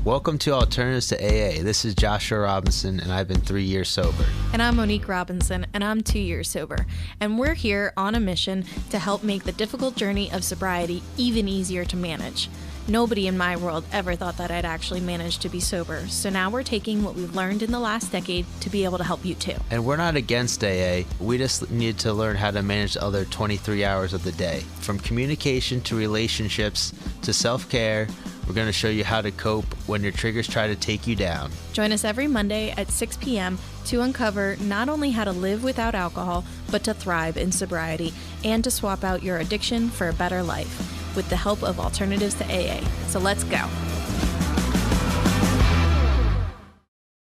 Welcome to Alternatives to AA. This is Joshua Robinson, and I've been 3 years sober. And I'm Monique Robinson, and I'm 2 years sober. And we're here on a mission to help make the difficult journey of sobriety even easier to manage. Nobody in my world ever thought that I'd actually manage to be sober. So now we're taking what we've learned in the last decade to be able to help you too. And we're not against AA. We just need to learn how to manage the other 23 hours of the day. From communication to relationships to self-care, we're going to show you how to cope when your triggers try to take you down. Join us every Monday at 6 p.m. to uncover not only how to live without alcohol, but to thrive in sobriety and to swap out your addiction for a better life with the help of Alternatives to AA. So let's go.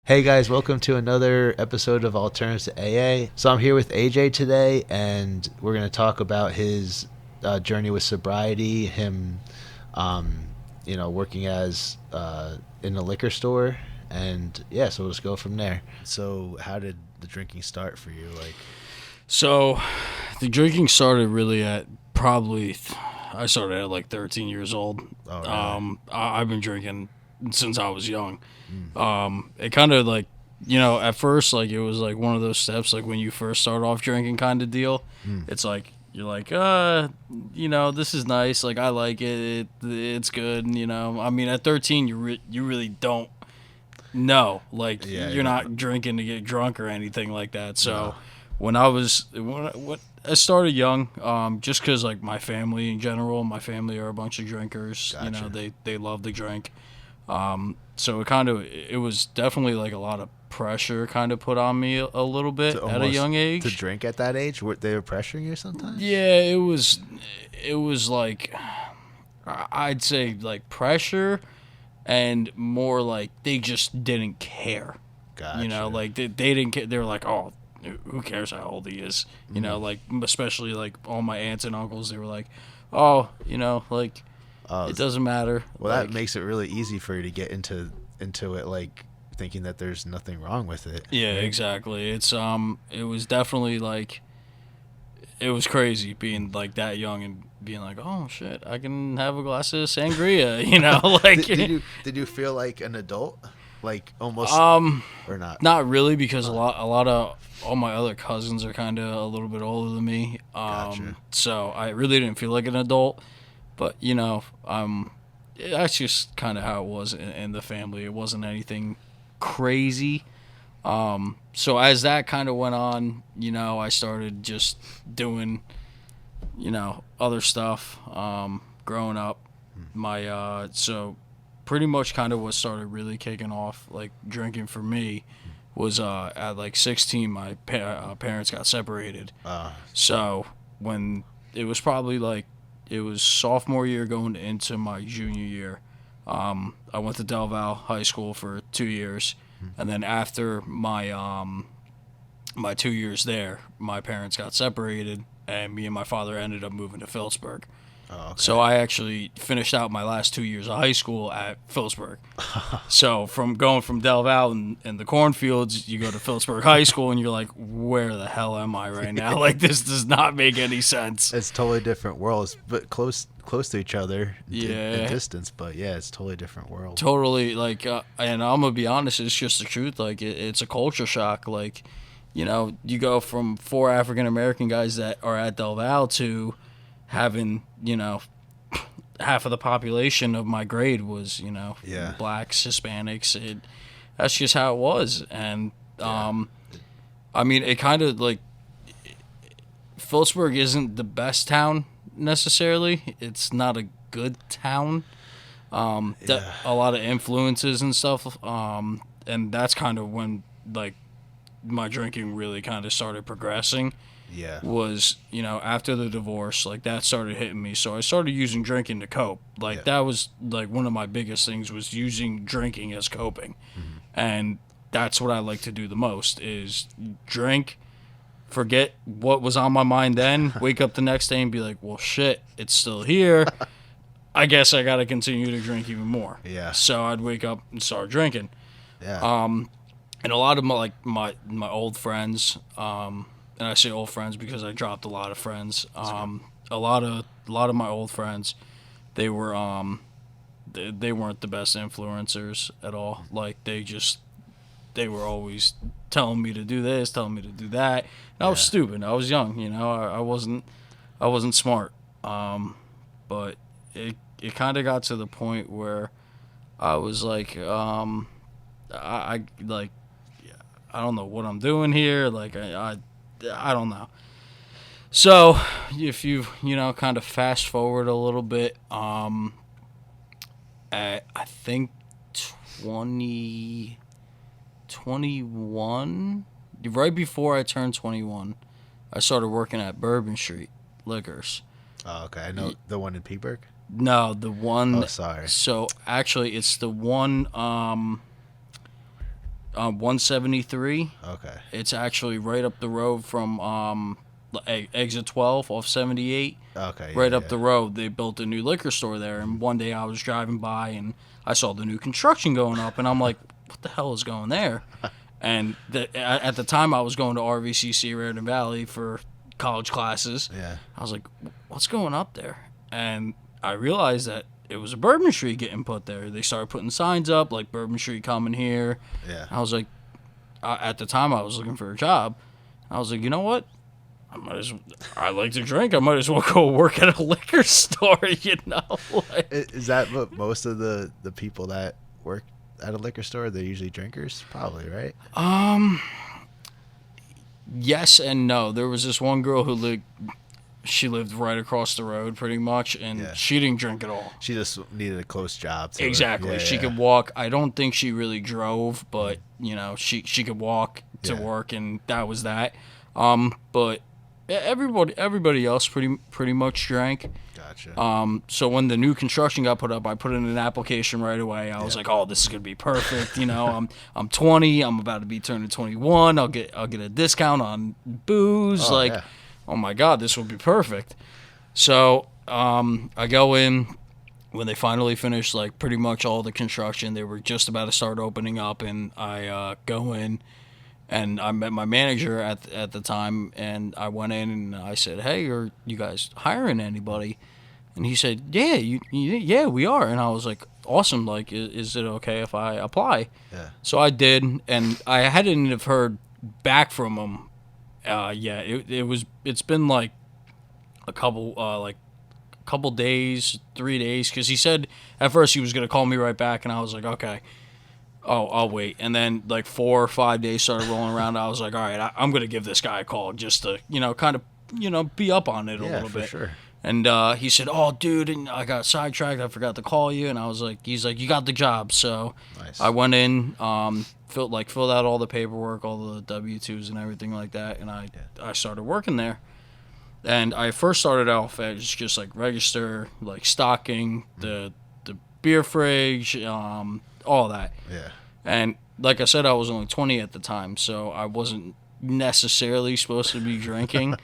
Hey guys, welcome to another episode of Alternatives to AA. So I'm here with AJ today, and we're going to talk about his journey with sobriety, him working as in a liquor store, and yeah, so we'll just go from there. So how did the drinking start for you? So the drinking started really at I started at like 13 years old. Oh, really? I've been drinking since I was young. It kind of like, at first, like it was like one of those steps, like when you first start off drinking kind of deal. It's like, you're like, this is nice. Like, I like it. It's good. I mean, at 13, you really don't know. Like, you're not drinking to get drunk or anything like that. So when I started young, just because, like, my family in general, my family are a bunch of drinkers. Gotcha. They love to drink. So it was definitely like a lot of pressure kind of put on me a little bit at a young age. To drink at that age? They were pressuring you sometimes? Yeah, it was like, I'd say like pressure and more like they just didn't care. Gotcha. Like they didn't care. They were like, oh, who cares how old he is? Like especially like all my aunts and uncles, they were like, oh, like it doesn't matter. Well, like, that makes it really easy for you to get into it, like thinking that there's nothing wrong with it. Yeah, right? exactly. It's it was definitely like, it was crazy being like that young and being like, oh shit, I can have a glass of sangria, like. Did you feel like an adult, like almost, or not? Not really, because a lot of all my other cousins are kind of a little bit older than me. Gotcha. So I really didn't feel like an adult, but that's just kind of how it was in the family. It wasn't anything crazy. So as that kind of went on, I started just doing, other stuff. Growing up, so pretty much kind of what started really kicking off, like drinking for me, was at like 16, my parents got separated. So when it was probably like, it was sophomore year going into my junior year, I went to Del Val High School for 2 years, and then after my 2 years there, my parents got separated, and me and my father ended up moving to Phillipsburg. Oh, okay. So I actually finished out my last 2 years of high school at Phillipsburg. So from going from Del Val and the cornfields, you go to Phillipsburg High School, and you're like, where the hell am I right now? Like, this does not make any sense. It's totally different worlds, but close to each other in distance. But yeah, it's totally different world. Totally, like, and I'm gonna be honest, it's just the truth. Like, it's a culture shock. Like, you go from 4 African American guys that are at Del Val to having, half of the population of my grade was, blacks, Hispanics. That's just how it was. And, I mean, it kind of like, Phillipsburg isn't the best town necessarily. It's not a good town. A lot of influences and stuff. And that's kind of when, like, my drinking really kind of started progressing. Was, after the divorce, like, that started hitting me. So I started using drinking to cope. Like, that was, like, one of my biggest things was using drinking as coping. And that's what I like to do the most is drink, forget what was on my mind then, wake up the next day and be like, well, shit, it's still here. I guess I got to continue to drink even more. Yeah. So I'd wake up and start drinking. Yeah. And a lot of my old friends, and I say old friends because I dropped a lot of friends. A lot of my old friends, they were they weren't the best influencers at all. Like they were always telling me to do this, telling me to do that. And I was stupid. I was young, you know. I wasn't smart. But it kind of got to the point where I was like, I don't know what I'm doing here. Like I don't know. So if you kind of fast forward a little bit, I think 21, right before I turned 21, I started working at Bourbon Street Liquors. Oh, okay. I know the one in Peaburg. No, the one. Oh, sorry. So actually, it's the one 173. Okay. It's actually right up the road from exit 12 off 78. Okay. Right up the road, they built a new liquor store there. And one day I was driving by and I saw the new construction going up, and I'm like, "What the hell is going there?" And at the time, I was going to RVCC Raritan Valley for college classes. Yeah. I was like, "What's going up there?" And I realized that it was a Bourbon Street getting put there. They started putting signs up like Bourbon Street coming here. Yeah. I was like, at the time I was looking for a job. I was like, you know what? I like to drink. I might as well go work at a liquor store. You know. Is that what most of the people that work at a liquor store, they're usually drinkers? Probably, right? Yes and no. There was this one girl who lived right across the road pretty much, and she didn't drink at all. She just needed a close job. Exactly. Yeah, she could walk. I don't think she really drove, but she could walk to work, and that was that. But everybody else pretty much drank. Gotcha. So when the new construction got put up, I put in an application right away. I was like, "Oh, this is gonna be perfect." I'm 20. I'm about to be turning 21. I'll get a discount on booze. Oh my God, this will be perfect. So I go in when they finally finished like pretty much all the construction. They were just about to start opening up, and I go in. And I met my manager at the time, and I went in and I said, "Hey, are you guys hiring anybody?" And he said, "Yeah, yeah, we are." And I was like, "Awesome! Like, is it okay if I apply?" Yeah. So I did, and I hadn't have heard back from him. It's been like a couple days, 3 days, because he said at first he was gonna call me right back, and I was like, okay. Oh, I'll wait. And then like 4 or 5 days started rolling around. I was like, all right, I'm going to give this guy a call just to, kind of, be up on it a little bit. Sure. And he said, "Oh, dude, and I got sidetracked. I forgot to call you." And I was like, he's like, "You got the job." So nice. I went in, filled out all the paperwork, all the W-2s and everything like that. And I started working there. And I first started off as just like register, like stocking, the beer fridge, all that. Yeah. And like I said, I was only 20 at the time, so I wasn't necessarily supposed to be drinking.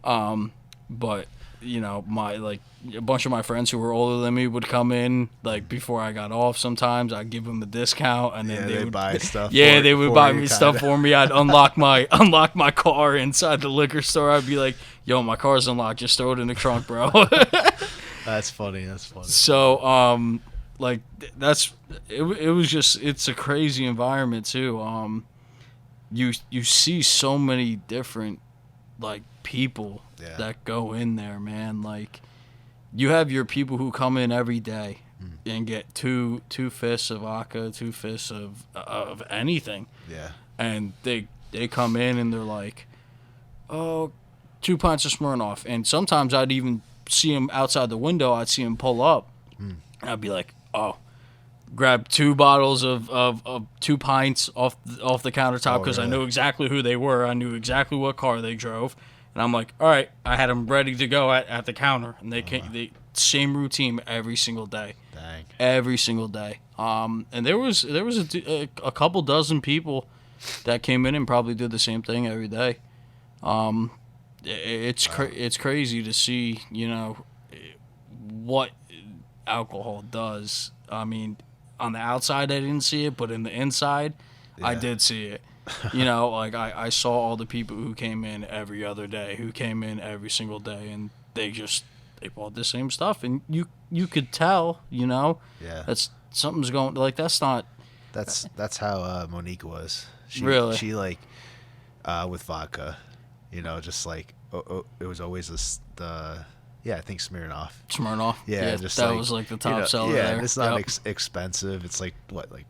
But my a bunch of my friends who were older than me would come in like before I got off. Sometimes I'd give them a discount, and then they would buy stuff. Yeah, they would buy me stuff for me. I'd unlock my car inside the liquor store. I'd be like, "Yo, my car's unlocked. Just throw it in the trunk, bro." That's funny. So it was just, it's a crazy environment too. You see so many different like people that go in there, man. Like you have your people who come in every day and get two fists of vodka, 2 fists of anything. Yeah. And they come in and they're like, "Oh, 2 pints of Smirnoff." And sometimes I'd even see them outside the window. I'd see them pull up. And I'd be like, "Oh." Grab 2 bottles of 2 pints off the countertop because I knew exactly who they were. I knew exactly what car they drove. And I'm like, all right, I had them ready to go at the counter. And they same routine every single day. Dang. Every single day. And there was a couple dozen people that came in and probably did the same thing every day. It's crazy to see, what alcohol does. I mean, on the outside I didn't see it, but in the inside I did see it. Like I saw all the people who came in every other day, who came in every single day, and they they bought the same stuff, and you could tell, Yeah. that's something's going, like, that's not. That's how Monique was. She like with vodka, just like it was always I think Smirnoff. Yeah, just that like, was like the top seller yeah, there. and it's not expensive. It's like what, like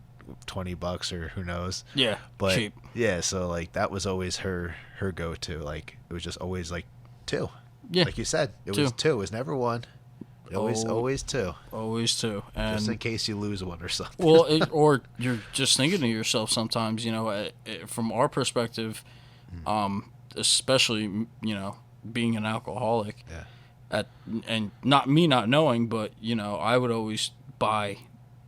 $20 or who knows. Yeah, but cheap. Yeah, so like that was always her go-to. Like it was just always like 2. Yeah, like you said, it was 2. It was never 1. Always 2. Always 2. And just in case you lose one or something. Well, or you're just thinking to yourself sometimes, from our perspective, especially, being an alcoholic. Yeah. And not me not knowing, but, I would always buy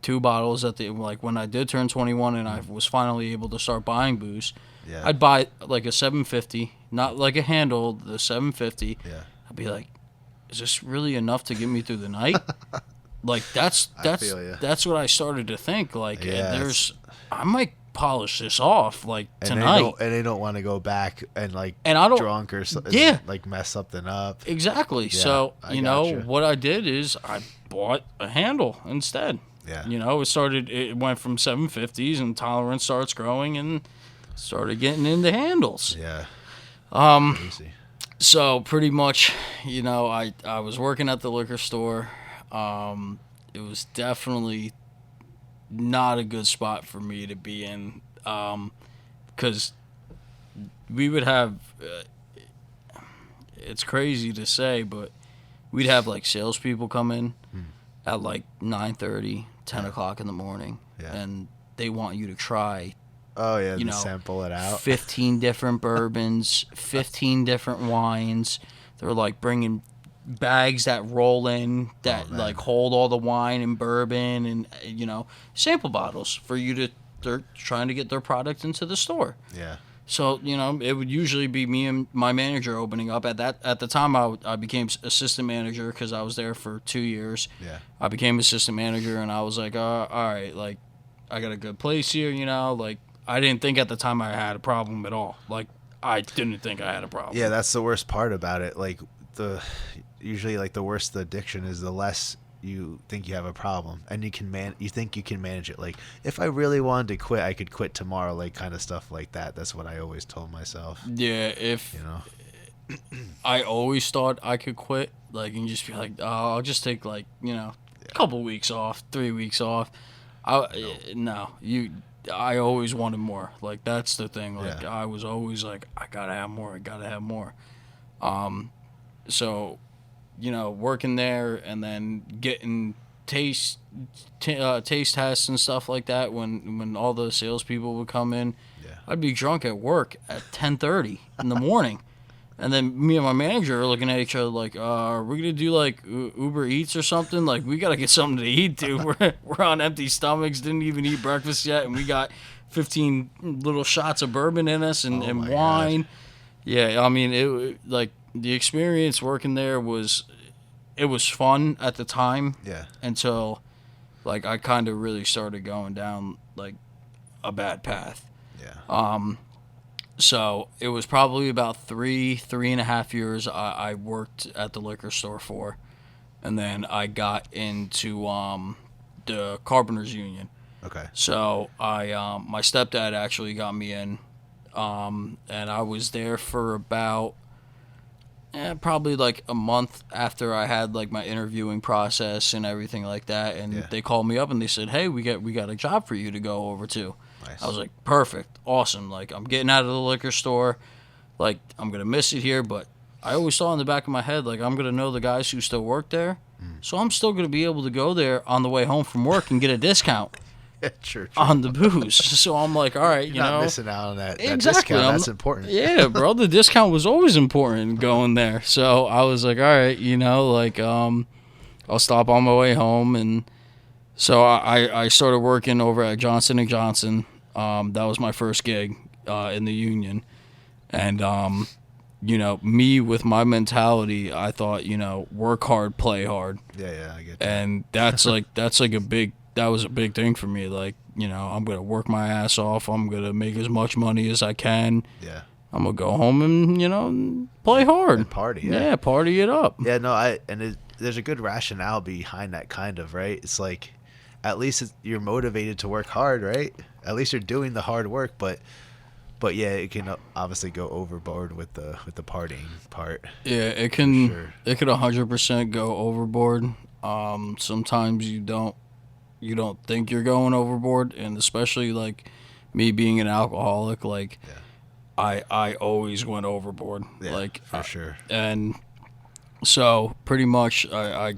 2 bottles like when I did turn 21 and I was finally able to start buying booze. Yeah. I'd buy like a 750, not like a handle, the 750. Yeah. I'd be like, is this really enough to get me through the night? Like that's what I started to think. Like, I might polish this off like tonight. And they don't want to go back and like and I don't, drunk or something. Yeah. Like mess something up. Exactly. Yeah, so gotcha. what I did is I bought a handle instead. Yeah. It went from 750s and tolerance starts growing and started getting into handles. Yeah. Easy. So pretty much, I was working at the liquor store. It was definitely not a good spot for me to be in, because we would have, it's crazy to say, but we'd have like salespeople come in at like 9:30, 10 o'clock in the morning, and they want you to try. Oh, yeah, sample it out. 15 different bourbons, 15 different wines. They're like bringing bags that roll in that like hold all the wine and bourbon and, sample bottles for you to, they're trying to get their product into the store. Yeah. So, it would usually be me and my manager opening up. At the time, I became assistant manager because I was there for 2 years. Yeah. I became assistant manager and I was like, all right, like, I got a good place here, like, I didn't think at the time I had a problem at all. Like, I didn't think I had a problem. Yeah, that's the worst part about it. Like, usually, like, the worse the addiction is, the less you think you have a problem. And you think you can manage it. Like, if I really wanted to quit, I could quit tomorrow, like, kind of stuff like that. That's what I always told myself. Yeah, I always thought I could quit, like, and just be like, oh, I'll just take, like, a couple weeks off, 3 weeks off. I always wanted more. Like, that's the thing. Like, I was always like, I gotta have more. So, working there and then getting taste tests and stuff like that when all the salespeople would come in, I'd be drunk at work at 10:30 in the morning. And then me and my manager are looking at each other like, are we going to do, like, Uber Eats or something? Like, we got to get something to eat, dude. We're on empty stomachs, didn't even eat breakfast yet, and we got 15 little shots of bourbon in us and wine. God. Yeah, I mean, the experience working there was fun at the time. Yeah. Until, like, I kind of really started going down, like, a bad path. Yeah. So it was probably about 3.5 years I worked at the liquor store for, and then I got into the carpenters union. Okay. So my stepdad actually got me in, and I was there for about probably like a month after I had like my interviewing process and everything like that, and they called me up and they said, "Hey, we got a job for you to go over to." Nice. I was like, perfect, awesome. Like, I'm getting out of the liquor store. Like, I'm going to miss it here, but I always thought in the back of my head, like, I'm going to know the guys who still work there. So I'm still going to be able to go there on the way home from work and get a discount true. On the booze. So I'm like, all right, You're not missing out on that exactly. Discount. That's important. Yeah, bro, the discount was always important going there. So I was like, all right, like, I'll stop on my way home. And so I started working over at Johnson & Johnson. That was my first gig in the union. And, me with my mentality, I thought, work hard, play hard. Yeah, I get that. And that was a big thing for me. Like, I'm going to work my ass off. I'm going to make as much money as I can. Yeah. I'm going to go home and, play hard. And party, Yeah, party it up. Yeah, no, there's a good rationale behind that kind of, right? It's like, at least you're motivated to work hard, right? At least you're doing the hard work, but yeah, it can obviously go overboard with the partying part. Yeah, it can. Sure. It could 100% go overboard. Sometimes you don't think you're going overboard, and especially like me being an alcoholic, like I always went overboard. Yeah, like for sure. And so pretty much I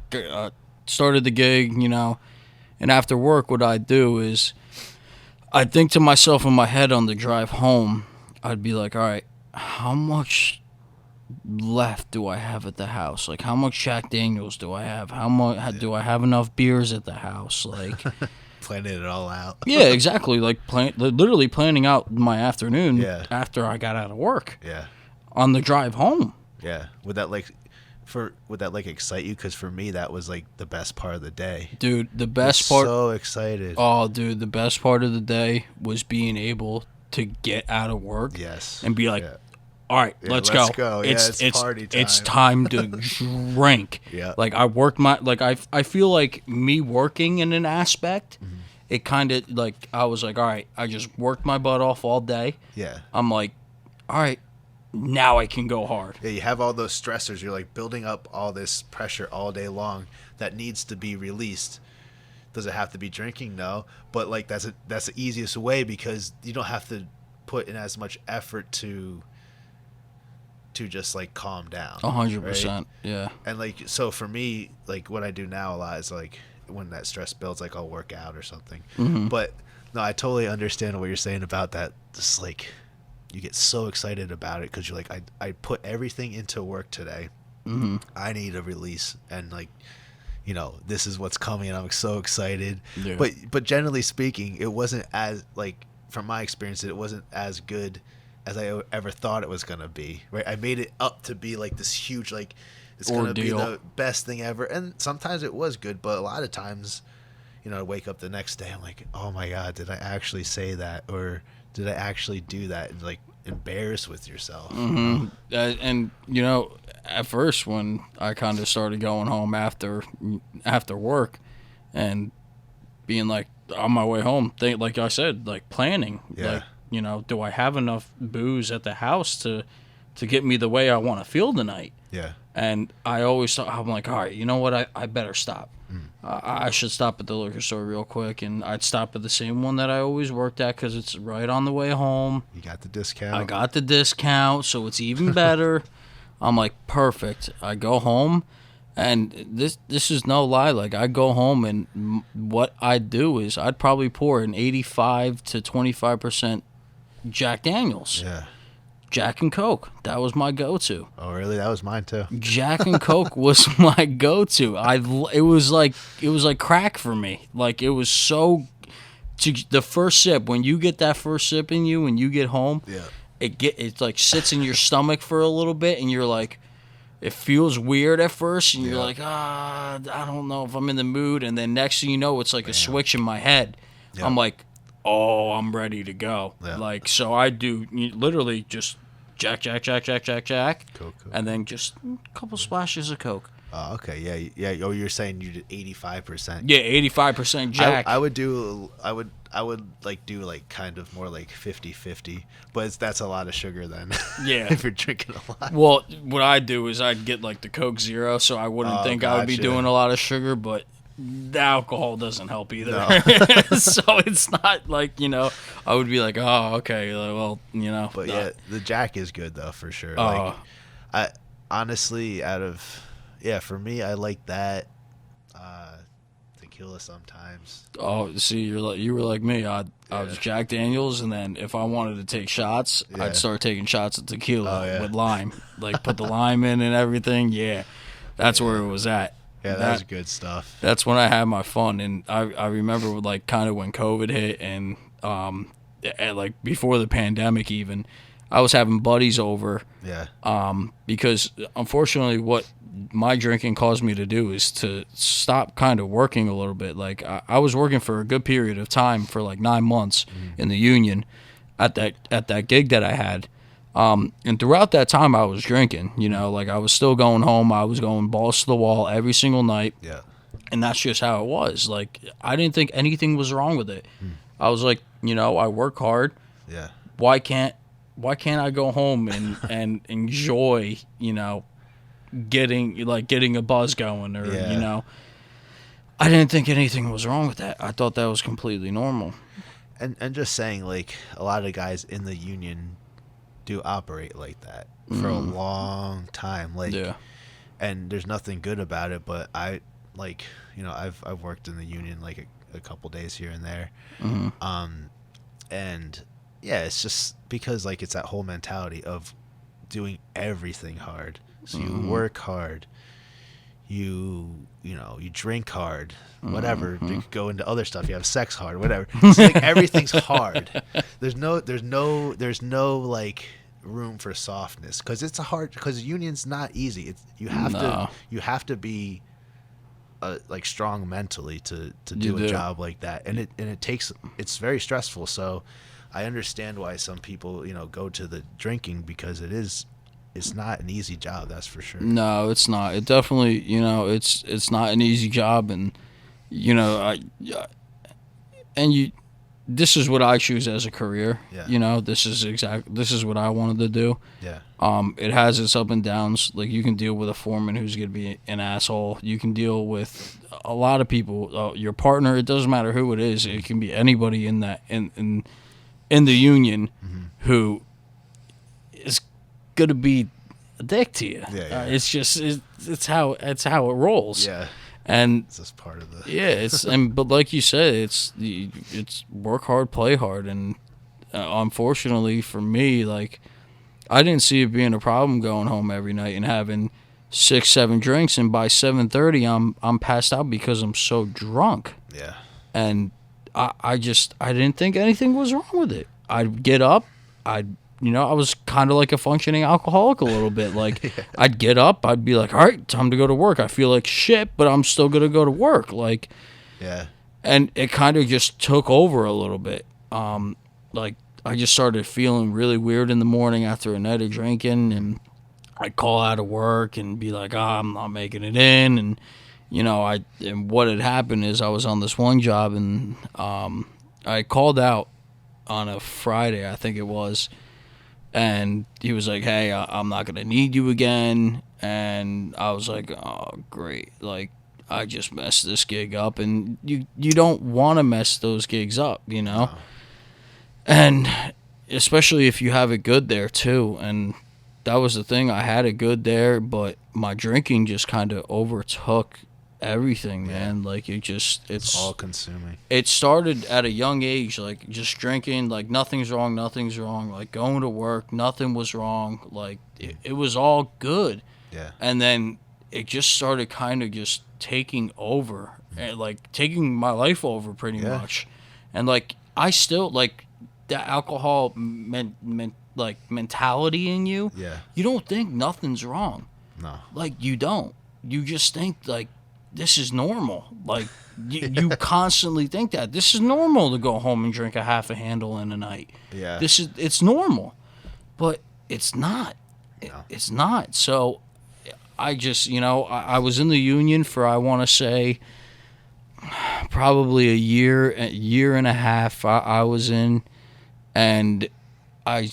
started the gig, and after work, what I'd do is I'd think to myself in my head on the drive home, I'd be like, all right, how much left do I have at the house? Like, how much Jack Daniels do I have? How much do I have enough beers at the house? Like, planning it all out. Yeah, exactly. Like literally planning out my afternoon after I got out of work. Yeah. On the drive home. Yeah. Would that excite you? Because for me, that was like the best part of the day. Dude, the best part. So excited. Oh, dude, the best part of the day was being able to get out of work. Yes. And be like, all right, let's go. It's party time. It's time to drink. Yeah. Like I worked I feel like me working in an aspect, it kind of like I was like, all right, I just worked my butt off all day. Yeah. I'm like, all right, now I can go hard. Yeah, you have all those stressors. You're like building up all this pressure all day long that needs to be released. Does it have to be drinking? No, but like that's the easiest way because you don't have to put in as much effort to just like calm down. 100%. Right? Yeah. And like so for me, like what I do now a lot is like when that stress builds, like I'll work out or something. Mm-hmm. But no, I totally understand what you're saying about that. Just like you get so excited about it because you're like, I put everything into work today. Mm-hmm. I need a release, and like, this is what's coming, and I'm so excited. Yeah. But generally speaking, it wasn't as like from my experience, it wasn't as good as I ever thought it was gonna be. Right? I made it up to be like this huge, like it's gonna be the best thing ever, and sometimes it was good, but a lot of times, I wake up the next day, I'm like, oh my god, did I actually say that, or did I actually do that? And like embarrassed with yourself. Mm-hmm. And at first when I kind of started going home after work and being like on my way home, like I said, like planning, like do I have enough booze at the house to get me the way I want to feel tonight? Yeah. And I always thought, I'm like, all right, you know what? I better stop. I should stop at the liquor store real quick, and I'd stop at the same one that I always worked at because it's right on the way home. You got the discount. I got the discount, so it's even better. I'm like, perfect. I go home, and this is no lie. Like, I go home, and what I'd do is I'd probably pour an 85 to 25% Jack Daniels. Yeah. Jack and Coke. That was my go-to. Oh, really? That was mine too. Jack and Coke was my go-to. It was like crack for me. Like it was so. The first sip, when you get that first sip in you, when you get home, it like sits in your stomach for a little bit, and you're like, it feels weird at first, and you're like, I don't know if I'm in the mood, and then next thing you know, it's like a switch in my head. Yeah. I'm like, oh, I'm ready to go. Yeah. Like so, I do literally just. Jack, Coke, and then just a couple splashes of Coke. Oh, okay, yeah. Oh, you're saying you did 85%. Yeah, 85% Jack. I would do like kind of more like 50-50, but that's a lot of sugar then. Yeah, if you're drinking a lot. Well, what I do is I'd get like the Coke Zero, so I wouldn't think I would be doing a lot of sugar, but the alcohol doesn't help either. No. So it's not like, I would be like, oh, okay, well, But yeah, the Jack is good though, for sure. Like, I honestly, for me, I like that tequila sometimes. Oh, see, you were like me. I was Jack Daniels, and then if I wanted to take shots, I'd start taking shots of tequila with lime. Like put the lime in and everything. Yeah, that's where it was at. Yeah, that's good stuff. That's when I had my fun, and I remember like kind of when COVID hit, and like before the pandemic even, I was having buddies over. Yeah. Because unfortunately, what my drinking caused me to do is to stop kind of working a little bit. Like I was working for a good period of time for like 9 months in the union at that gig that I had. And throughout that time, I was drinking. You know, like I was still going home. I was going balls to the wall every single night. Yeah. And that's just how it was. Like, I didn't think anything was wrong with it. I was like, you know, I work hard. Yeah. Why can't I go home and enjoy, you know, getting a buzz going, or you know, I didn't think anything was wrong with that. I thought that was completely normal. And just saying, like, a lot of guys in the union do operate like that for a long time. Like, and there's nothing good about it, but I, like, you know, I've worked in the union like a couple days here and there. And yeah, it's just because, like, it's that whole mentality of doing everything hard. So you work hard, you know, you drink hard, whatever. You could go into other stuff. You have sex hard, whatever. It's like everything's hard. There's no like room for softness, because union's not easy. It's you have to be like strong mentally to do a job like that, and it's very stressful. So I understand why some people, you know, go to the drinking, because it's not an easy job, that's for sure. No, it's not. It definitely, you know, it's not an easy job, and you know, this is what I choose as a career. Yeah. You know, this is what I wanted to do. Yeah. It has its up and downs. Like, you can deal with a foreman who's going to be an asshole. You can deal with a lot of people. Your partner, it doesn't matter who it is. It can be anybody in the union who is going to be a dick to you. It's just it's how it rolls. Yeah. And it's just part of the but like you said, it's work hard, play hard, and unfortunately for me, like, I didn't see it being a problem going home every night and having 6-7 drinks, and by 7:30 I'm passed out because I'm so drunk. Yeah. And I didn't think anything was wrong with it. I'd get up, you know, I was kind of like a functioning alcoholic a little bit. Like, I'd get up, I'd be like, all right, time to go to work. I feel like shit, but I'm still going to go to work. Like, yeah. And it kind of just took over a little bit. Like, I just started feeling really weird in the morning after a night of drinking, and I'd call out of work and be like, I'm not making it in. And, you know, and what had happened is I was on this one job, and I called out on a Friday, I think it was. And he was like, hey, I'm not going to need you again. And I was like, oh, great. Like, I just messed this gig up. And you don't want to mess those gigs up, you know? No. And especially if you have it good there, too. And that was the thing. I had it good there, but my drinking just kind of overtook everything, man. Like, it's all consuming. It started at a young age, like, just drinking, like, nothing's wrong, like, going to work, nothing was wrong, like, it was all good. Yeah. And then it just started kind of just taking over, and, like, taking my life over pretty much. And, like, I still, like, that alcohol mentality in you, you don't think nothing's wrong. No. Like, you don't. You just think, like, this is normal. Like, you constantly think that this is normal to go home and drink a half a handle in a night. Yeah. It's normal, but it's not. No. It's not. So I just, you know, I was in the union for, I want to say, probably a year and a half. I was in, and I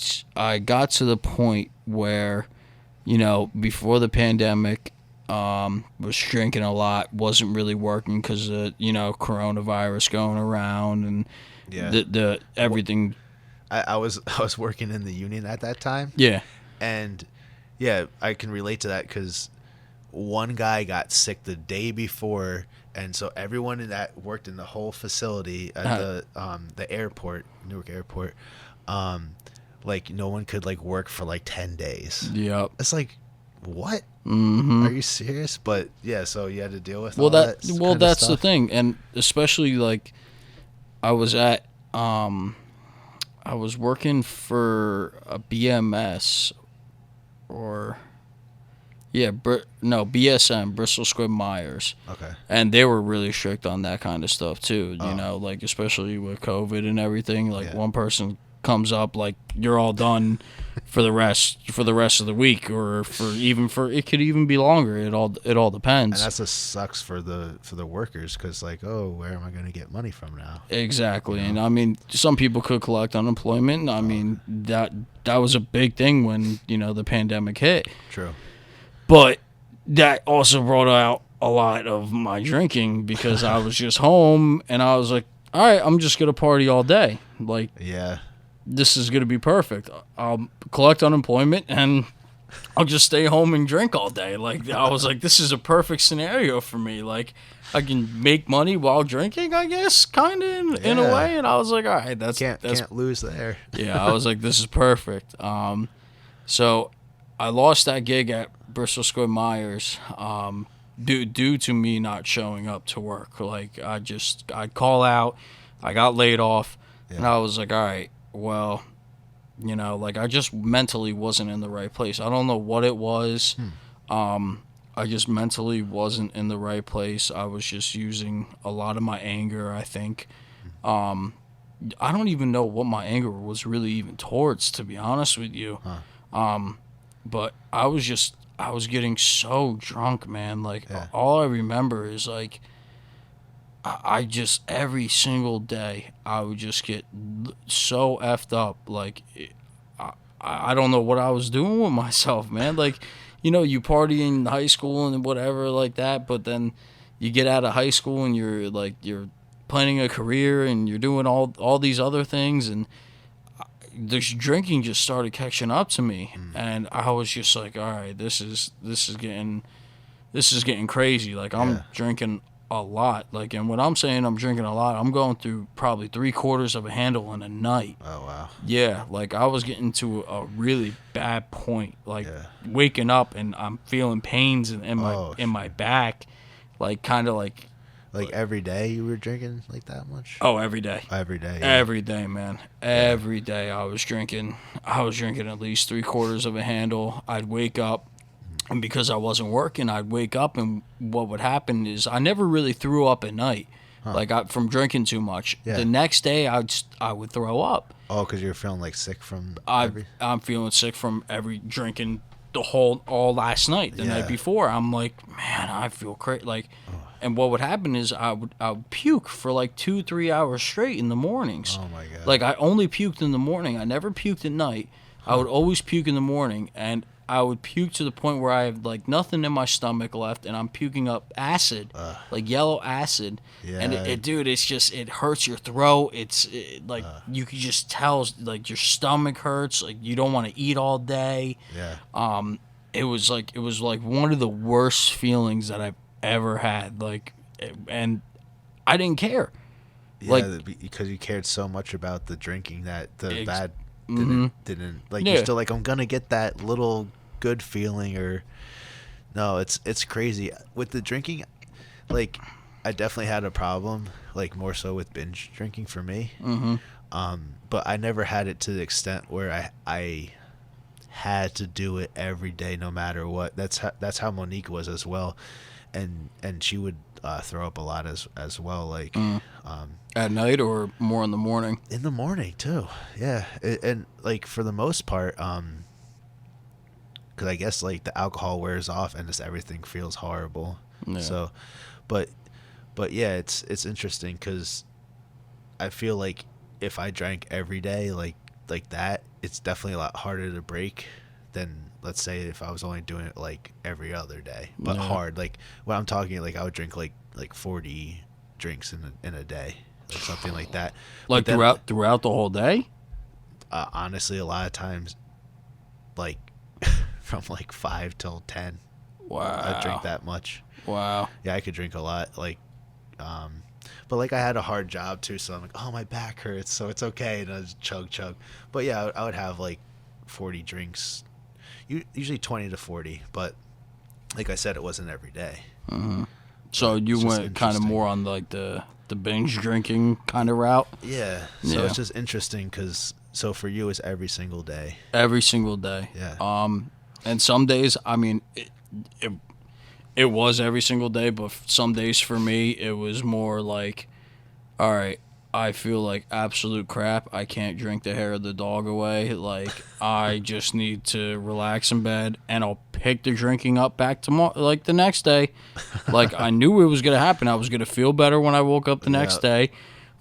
got to the point where, you know, before the pandemic, was drinking a lot, wasn't really working because of, you know, coronavirus going around, and the everything. I was working in the union at that time. Yeah. And yeah, I can relate to that, because one guy got sick the day before, and so everyone that worked in the whole facility at the airport, Newark Airport, like, no one could, like, work for like 10 days. Yep. It's like, what? Mm-hmm. Are you serious? But yeah, so you had to deal with all that. Well, that's the thing, and especially, like, I was working for a BMS, or BSM, Bristol Squibb Myers. Okay. And they were really strict on that kind of stuff too. You know, like, especially with COVID and everything. Like, one person comes up, like you're all done for the rest of the week, or it could even be longer. It all depends. And that's just sucks for the workers, because like, oh, where am I going to get money from now? Exactly. You know? And I mean, some people could collect unemployment. I mean, that was a big thing when, you know, the pandemic hit. True. But that also brought out a lot of my drinking, because I was just home and I was like, all right, I'm just going to party all day. Like, yeah, this is going to be perfect. I'll collect unemployment and I'll just stay home and drink all day. Like, I was like, this is a perfect scenario for me. Like, I can make money while drinking, I guess, kind of in a way. And I was like, all right, that's can't lose there. Yeah, I was like, this is perfect. So I lost that gig at Bristol Square Myers due to me not showing up to work. Like, I'd call out, I got laid off, and I was like, all right, well, you know, like, I just mentally wasn't in the right place. I don't know what it was. I just mentally wasn't in the right place. I was just using a lot of my anger, I think. I don't even know what my anger was really even towards, to be honest with you. But I was getting so drunk, man. Like, all I remember is, like, I just, every single day, I would just get so effed up. Like, I don't know what I was doing with myself, man. Like, you know, you party in high school and whatever like that, but then you get out of high school and you're planning a career and you're doing all these other things, and this drinking just started catching up to me, and I was just like, all right, this is getting crazy. Like, I'm drinking a lot. Like, and when I'm saying I'm drinking a lot, I'm going through probably 3/4 of a handle in a night. Oh wow. Yeah, like, I was getting to a really bad point. Like, waking up and I'm feeling pains in my back, like, kind of like. Like, every day you were drinking like that much? Oh, every day. Every day. Yeah. Every day, man. Every day I was drinking. I was drinking at least 3/4 of a handle. I'd wake up, and because I wasn't working, I'd wake up, and what would happen is I never really threw up at night, from drinking too much. Yeah. The next day I would throw up. Oh, because you're feeling like sick from. I'm feeling sick from every drinking all last night. The night before, I'm like, man, I feel crazy. Like. And what would happen is I would puke for like 2-3 hours straight in the mornings. Oh my god! Like, I only puked in the morning. I never puked at night. I would always puke in the morning, and I would puke to the point where I have like nothing in my stomach left, and I'm puking up acid, like yellow acid. Yeah. And it's just, it hurts your throat. Like, you could just tell, like, your stomach hurts. Like, you don't want to eat all day. Yeah. It was like one of the worst feelings that I've ever had, like, and I didn't care. Yeah, like, because you cared so much about the drinking that the bad didn't like. You're still like, I'm gonna get that little good feeling, or no, it's crazy with the drinking. Like, I definitely had a problem, like, more so with binge drinking for me. But I never had it to the extent where I had to do it every day, no matter what. That's how Monique was as well. And she would throw up a lot as well, like at night or more in the morning. In the morning too, yeah. And like, for the most part, because I guess, like, the alcohol wears off and just everything feels horrible. Yeah. So, but yeah, it's interesting, because I feel like if I drank every day like that, it's definitely a lot harder to break than, let's say, if I was only doing it like every other day, but hard. Like, when I'm talking, like, I would drink like 40 drinks in a day, or something like that. Like, then, throughout the whole day? Honestly, a lot of times, like, from like 5 till 10. Wow. I'd drink that much. Wow. Yeah, I could drink a lot. Like, but like, I had a hard job too, so I'm like, oh, my back hurts, so it's okay, and I just chug. But yeah, I would have like 40 drinks. Usually 20 to 40, but like I said, it wasn't every day. So you went kind of more on like the binge drinking kind of route. Yeah. So it's just interesting, because so for you, it's every single day. Every single day. Yeah. And some days, I mean, it was every single day, but some days for me, it was more like, all right, I feel like absolute crap. I can't drink the hair of the dog away. Like, I just need to relax in bed, and I'll pick the drinking up back tomorrow, like the next day. Like, I knew it was going to happen. I was going to feel better when I woke up the next day.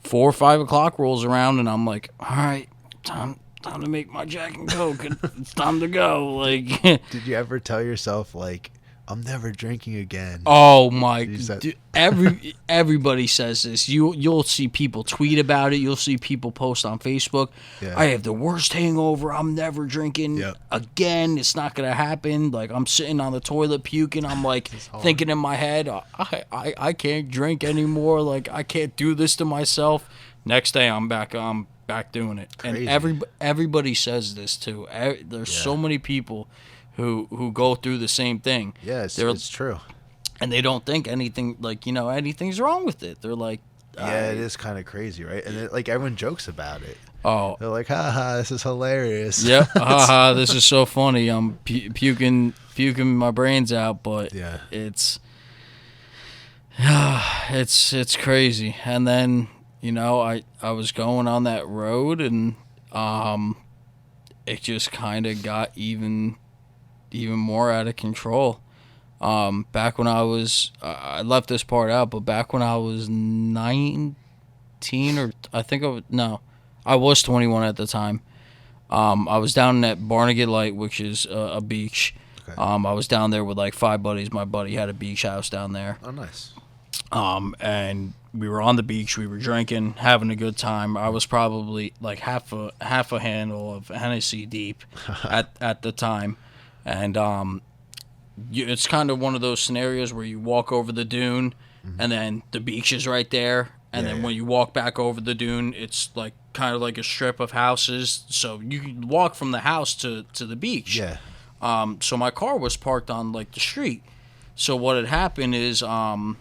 4 or 5 o'clock rolls around, and I'm like, all right, time to make my Jack and Coke. It's time to go. Like, did you ever tell yourself, like, I'm never drinking again? Oh my! Dude, everybody says this. You'll see people tweet about it. You'll see people post on Facebook. Yeah. I have the worst hangover. I'm never drinking again. It's not gonna happen. Like, I'm sitting on the toilet puking. I'm like thinking in my head, I can't drink anymore. Like, I can't do this to myself. Next day, I'm back doing it. Crazy. And everybody says this too. There's so many people who go through the same thing. Yeah, it's true. And they don't think anything, like, anything's wrong with it. They're like... Yeah, it is kind of crazy, right? And like, everyone jokes about it. Oh. They're like, haha, this is hilarious. Yep, haha, this is so funny. I'm puking my brains out, but it's crazy. And then, I was going on that road, and it just kind of got even more out of control. Back when I was, I left this part out, but back when I was 19, or I was 21 at the time. I was down at Barnegat Light, which is a beach. Okay. I was down there with like 5 buddies. My buddy had a beach house down there. Oh, nice. And we were on the beach. We were drinking, having a good time. I was probably like half a handle of Hennessy deep at the time. And it's kind of one of those scenarios where you walk over the dune, and then the beach is right there. And then when you walk back over the dune, it's like kind of like a strip of houses. So you can walk from the house to the beach. Yeah. So my car was parked on like the street. So what had happened is I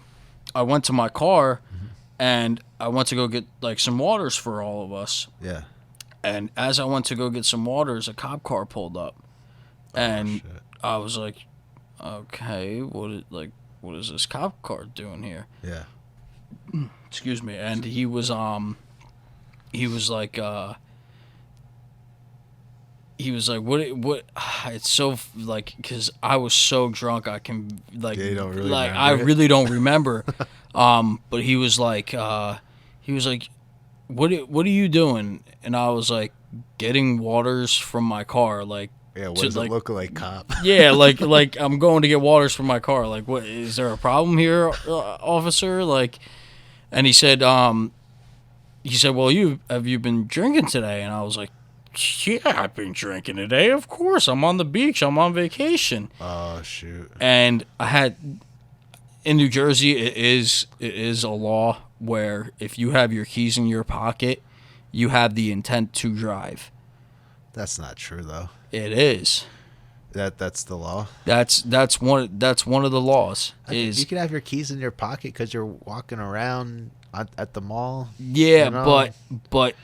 went to my car, and I went to go get like some waters for all of us. Yeah. And as I went to go get some waters, a cop car pulled up. And I was like, okay, what is this cop car doing here? Yeah. Excuse me. And he was like, what? It's so like, because I was so drunk, I can like, you don't really like, remember I really don't remember. But he was like, what are you doing? And I was like, getting waters from my car, like. Yeah, what does it look like, cop? Yeah, like I'm going to get waters from my car. Like, what, is there a problem here, officer? Like, and he said, well, have you been drinking today? And I was like, yeah, I've been drinking today. Of course, I'm on the beach. I'm on vacation. Oh, shoot. And in New Jersey, it is a law where if you have your keys in your pocket, you have the intent to drive. That's not true, though. It is. That's the law. That's one of the laws. You can have your keys in your pocket because you're walking around at the mall. Yeah, but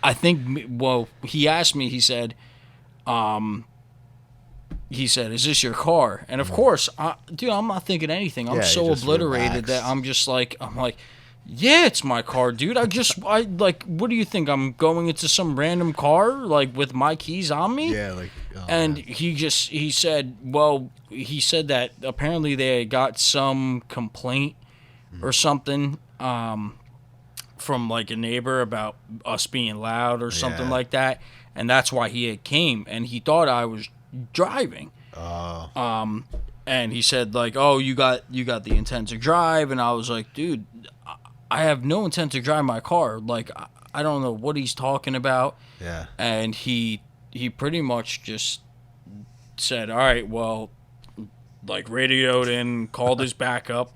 I think, well, he asked me. He said, "Is this your car?" And of course, dude, I'm not thinking anything. I'm so obliterated that I'm like, yeah, it's my car, dude. I like, what do you think? I'm going into some random car, like, with my keys on me? Yeah, like, and man. He said that apparently they got some complaint or something, from, like, a neighbor about us being loud or something like that. And that's why he came, and he thought I was driving. Oh. And he said, like, oh, you got the intent to drive. And I was like, dude, I have no intent to drive my car. Like, I don't know what he's talking about. Yeah. And he pretty much just said, all right, well, like, radioed in, called his backup.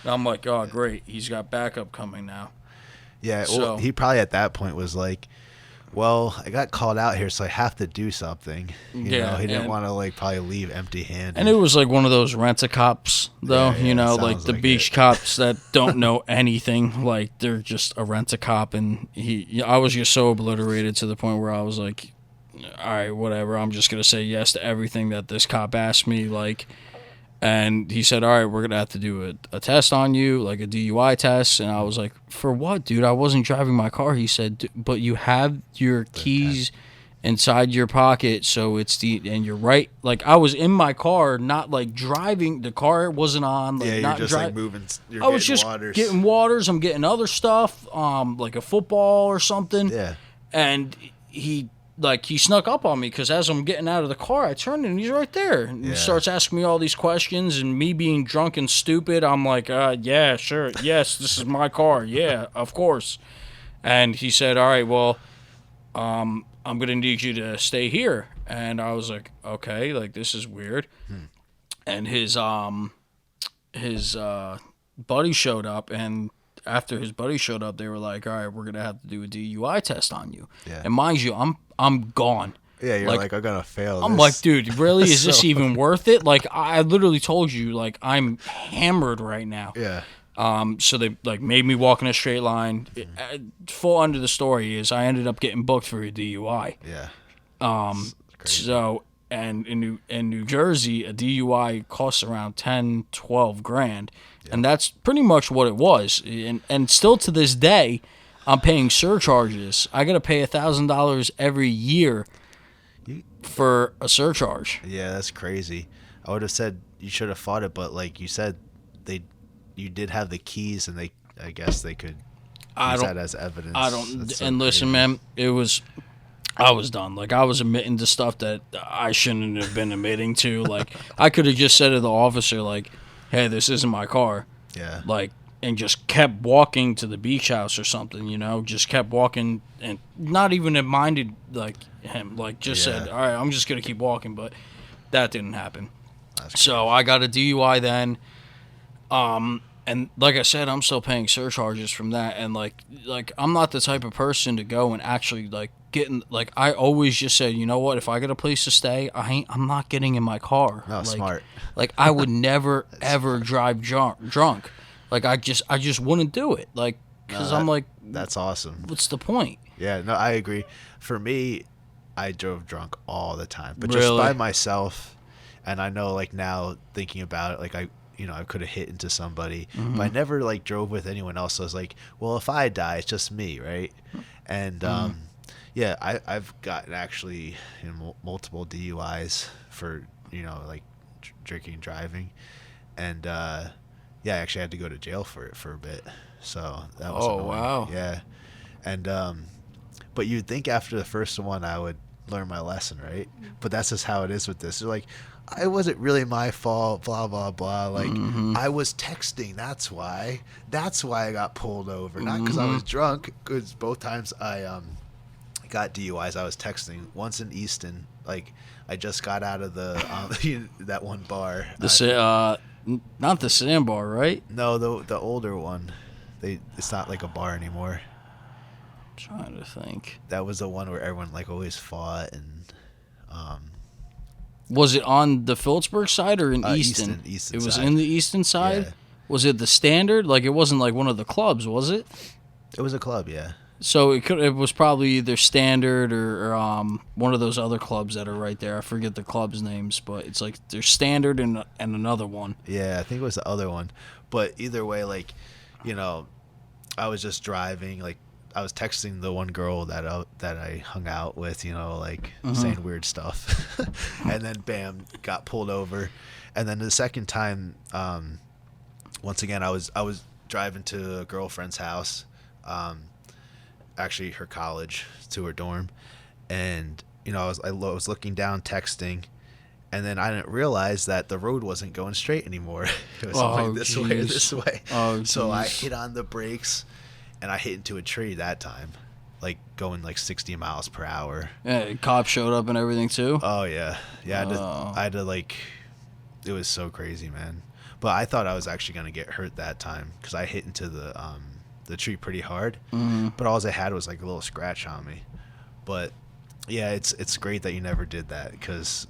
And I'm like, oh, great. He's got backup coming now. Yeah. Well, he probably at that point was like, well, I got called out here, so I have to do something. You know, he didn't want to, like, probably leave empty-handed. And it was like one of those rent-a-cops, though. Yeah, like the beach cops that don't know anything. Like, they're just a rent-a-cop, and I was just so obliterated to the point where I was like, all right, whatever. I'm just gonna say yes to everything that this cop asked me. Like, And he said, all right, we're going to have to do a test on you, like a DUI test. And I was like, for what, dude? I wasn't driving my car. He said, but you have your keys inside your pocket, so and you're right. Like, I was in my car, not like driving. The car wasn't on. Like, you're not just like moving. You're I was just getting waters. I'm getting other stuff, like a football or something. Yeah. And he snuck up on me because as I'm getting out of the car, I turned and he's right there. And he starts asking me all these questions, and me being drunk and stupid, I'm like, yeah, sure, yes, this is my car, yeah, of course. And he said, all right, well, I'm going to need you to stay here. And I was like, okay, like, this is weird. And his buddy showed up, and after his buddy showed up, they were like, all right, we're going to have to do a DUI test on you. Yeah. And mind you, I'm gone. Yeah, you're like I'm going to fail I'm this. like, dude, really? Is this even worth it? Like, I literally told you, like, I'm hammered right now. Yeah. So they like made me walk in a straight line. Full under the story is I ended up getting booked for a DUI. Yeah. So and in New Jersey, a DUI costs around 10, 12 grand, and that's pretty much what it was. And still to this day, I'm paying surcharges. I got to pay $1,000 every year for a surcharge. Yeah, that's crazy. I would have said you should have fought it, but like you said, you did have the keys, and I guess they could use that as evidence. And listen, man, I was done. Like, I was admitting to stuff that I shouldn't have been admitting to. Like, I could have just said to the officer, like, hey, this isn't my car. Yeah. Like, and just kept walking to the beach house or something, just kept walking and not even minded, like, him. Like, just said, all right, I'm just going to keep walking. But that didn't happen. So I got a DUI then. And like I said, I'm still paying surcharges from that. And like I'm not the type of person to go and actually like I always just said, you know what, if I get a place to stay, I'm not getting in my car. No, smart. Like, I would never ever drive drunk. Like, I just wouldn't do it. Like, because I'm like, that's awesome. What's the point? Yeah, no, I agree. For me, I drove drunk all the time, but Really? just by myself. And I know, like, now thinking about it, like, I could have hit into somebody, but I never like drove with anyone else. So I was like, well, if I die, it's just me, right? And yeah, I've gotten actually multiple DUIs for like drinking and driving, and yeah, I actually had to go to jail for it for a bit. So that was annoying. Wow. Yeah, and but you'd think after the first one I would learn my lesson, right? But that's just how it is with this. They're like, it wasn't really my fault, blah, blah, blah. Like, I was texting. That's why I got pulled over. Not because I was drunk, because both times I got DUIs, I was texting. Once in Easton, like, I just got out of the that one bar. Not the sandbar, right? No, the older one. It's not like a bar anymore. I'm trying to think. That was the one where everyone, like, always fought and... Was it on the Phillipsburg side or in Easton? Easton it was side. in the Easton side? Yeah. Was it the Standard? Like, it wasn't like one of the clubs, was it? It was a club, yeah. So it was probably either Standard or one of those other clubs that are right there. I forget the clubs' names, but it's like there's Standard and another one. Yeah, I think it was the other one. But either way, like, I was just driving, like, I was texting the one girl that I hung out with, like saying weird stuff, and then bam, got pulled over, and then the second time, once again, I was driving to a girlfriend's house, actually her college, to her dorm, and I was looking down texting, and then I didn't realize that the road wasn't going straight anymore. It was like this way or this way. Oh, so I hit on the brakes. And I hit into a tree that time, like going like 60 miles per hour. Yeah, cops showed up and everything too. Oh yeah, yeah. I had to like, it was so crazy, man. But I thought I was actually gonna get hurt that time because I hit into the tree pretty hard. But all I had was like a little scratch on me. But yeah, it's great that you never did that because.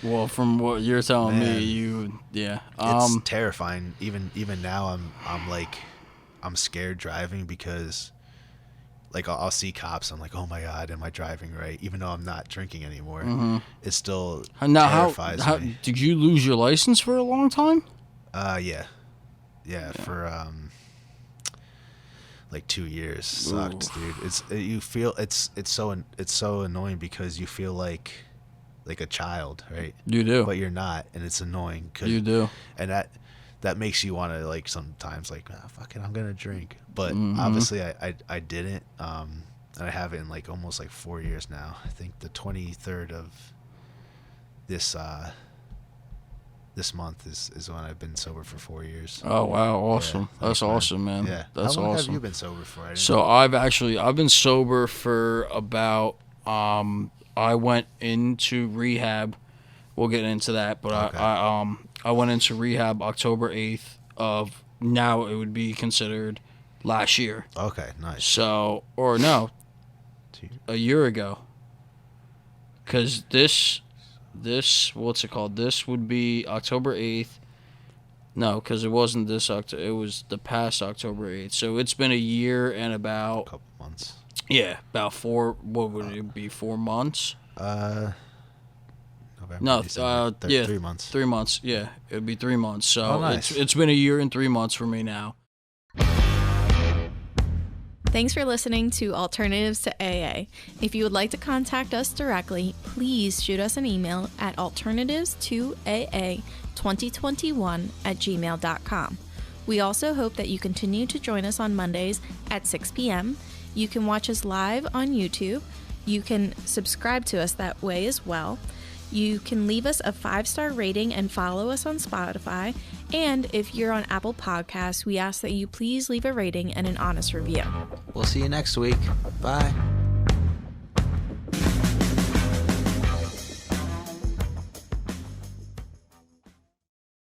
Well, from what you're telling me, it's terrifying. Even now, I'm like. I'm scared driving because, like I'll see cops. I'm like, oh my God, am I driving right? Even though I'm not drinking anymore, it still terrifies me. Did you lose your license for a long time? Yeah, for like 2 years. Sucked, dude. It's so annoying because you feel like a child, right? You do, but you're not, and it's annoying. You do, and that makes you want to like sometimes like fuck it, I'm gonna drink. But obviously I didn't. And I have it in like almost like 4 years now. I think the 23rd of this month is when I've been sober for 4 years. Oh wow, awesome! Yeah, that's awesome, man. Yeah, that's How long awesome. have you been sober for? So I've been sober for about I went into rehab. We'll get into that, but okay. I went into rehab October 8th of now it would be considered last year. Okay, nice. So or no, a year ago. Because this what's it called? This would be October 8th. No, because it wasn't this October. It was the past October 8th. So it's been a year and about a couple months. Yeah, about 4. What would it be? 4 months? November, no, December, 3 months. 3 months. Yeah, it would be 3 months. So nice. It's been a year and 3 months for me now. Thanks for listening to Alternatives to AA. If you would like to contact us directly, please shoot us an email at alternatives2aa2021@gmail.com. We also hope that you continue to join us on Mondays at 6 p.m. You can watch us live on YouTube. You can subscribe to us that way as well. You can leave us a 5-star rating and follow us on Spotify. And if you're on Apple Podcasts, we ask that you please leave a rating and an honest review. We'll see you next week. Bye.